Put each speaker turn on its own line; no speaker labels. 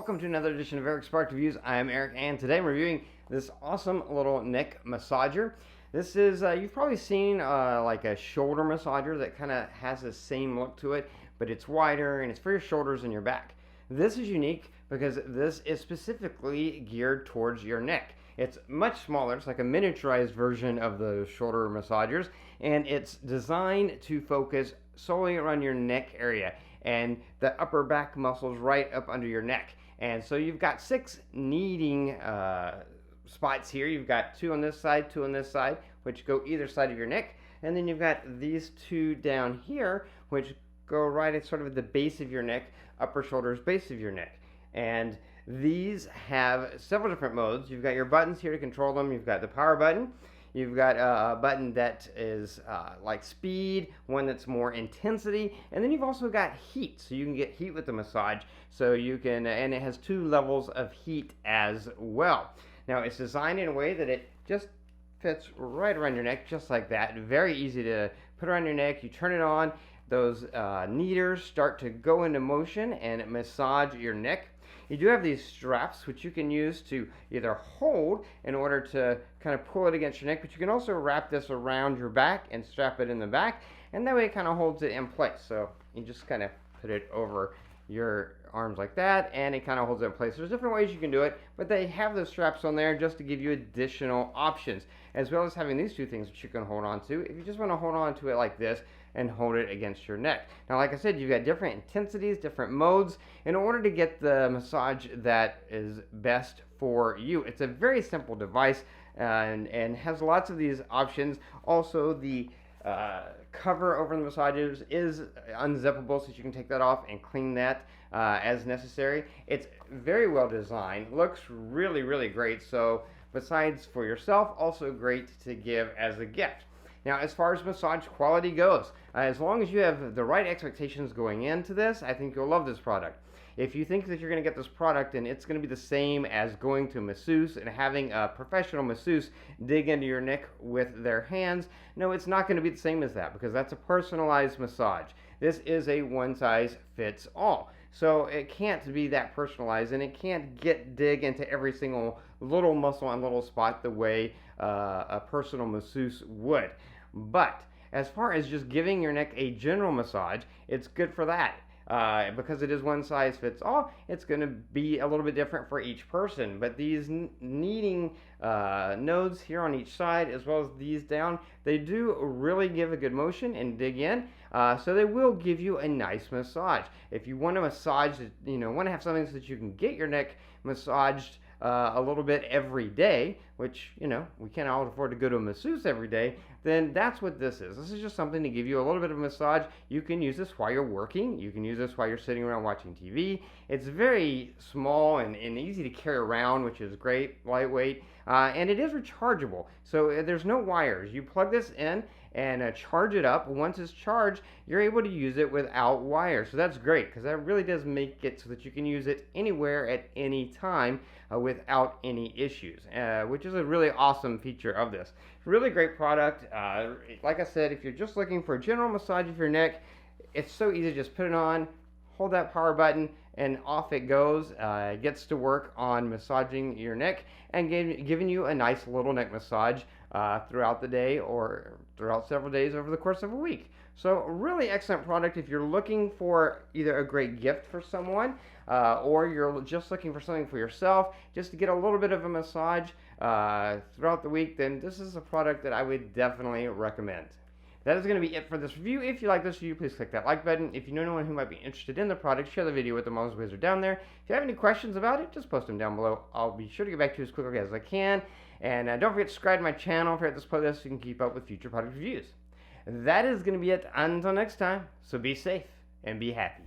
Welcome to another edition of Eric Spark Reviews. I am Eric, and today I'm reviewing this awesome little neck massager. This is, you've probably seen like a shoulder massager that kind of has the same look to it, but it's wider and it's for your shoulders and your back. This is unique because this is specifically geared towards your neck. It's much smaller. It's like a miniaturized version of the shoulder massagers, and it's designed to focus solely around your neck area and the upper back muscles right up under your neck. And so you've got 6 kneading spots here. You've got 2 on this side, 2 on this side, which go either side of your neck. And then you've got these 2 down here, which go right at sort of the base of your neck, upper shoulders, base of your neck. And these have several different modes. You've got your buttons here to control them. You've got the power button. You've got a button that is like speed, one that's more intensity, and then you've also got heat, so you can get heat with the massage. So you can, and it has 2 levels of heat as well. Now it's designed in a way that it just fits right around your neck, just like that. Very easy to put around your neck. You turn it on, those kneaders start to go into motion and massage your neck. You do have these straps which you can use to either hold in order to kind of pull it against your neck, but you can also wrap this around your back and strap it in the back, and that way it kind of holds it in place. So you just kind of put it over your arms like that, and it kind of holds it in place. There's different ways you can do it, but they have those straps on there just to give you additional options, as well as having these 2 things that you can hold on to if you just want to hold on to it like this and hold it against your neck. Now, like I said, you've got different intensities, different modes in order to get the massage that is best for you. It's a very simple device and has lots of these options. Also, the cover over the massagers is unzippable, so you can take that off and clean that as necessary. It's very well designed, looks really, really great. So besides for yourself, also great to give as a gift. Now, as far as massage quality goes, as long as you have the right expectations going into this, I think you'll love this product. If you think that you're going to get this product and it's going to be the same as going to a masseuse and having a professional masseuse dig into your neck with their hands, no, it's not going to be the same as that, because that's a personalized massage. This is a one-size-fits-all. So it can't be that personalized, and it can't dig into every single little muscle and little spot the way a personal masseuse would. But as far as just giving your neck a general massage, it's good for that. Because it is one size fits all, it's going to be a little bit different for each person. But these kneading nodes here on each side, as well as these down, they do really give a good motion and dig in. So they will give you a nice massage. If you want to massage, want to have something so that you can get your neck massaged a little bit every day, which, we can't all afford to go to a masseuse every day, then that's what this is. This is just something to give you a little bit of massage. You can use this while you're working. You can use this while you're sitting around watching TV. It's very small and easy to carry around, which is great, lightweight, and it is rechargeable. So there's no wires. You plug this in and charge it up. Once it's charged, you're able to use it without wires. So that's great, because that really does make it so that you can use it anywhere at any time without any issues, which is a really awesome feature of this. Really great product. Like I said, if you're just looking for a general massage of your neck, it's so easy to just put it on, hold that power button, and off it goes. It gets to work on massaging your neck and giving you a nice little neck massage throughout the day or throughout several days over the course of a week. So really excellent product if you're looking for either a great gift for someone or you're just looking for something for yourself, just to get a little bit of a massage throughout the week. Then this is a product that I would definitely recommend. That is going to be it for this review. If you like this review, please click that like button. If you know anyone who might be interested in the product, share the video with them. All those ways are down there. If you have any questions about it, just post them down below. I'll be sure to get back to you as quickly as I can. And don't forget to subscribe to my channel here at this playlist so you can keep up with future product reviews. That is going to be it until next time. So be safe and be happy.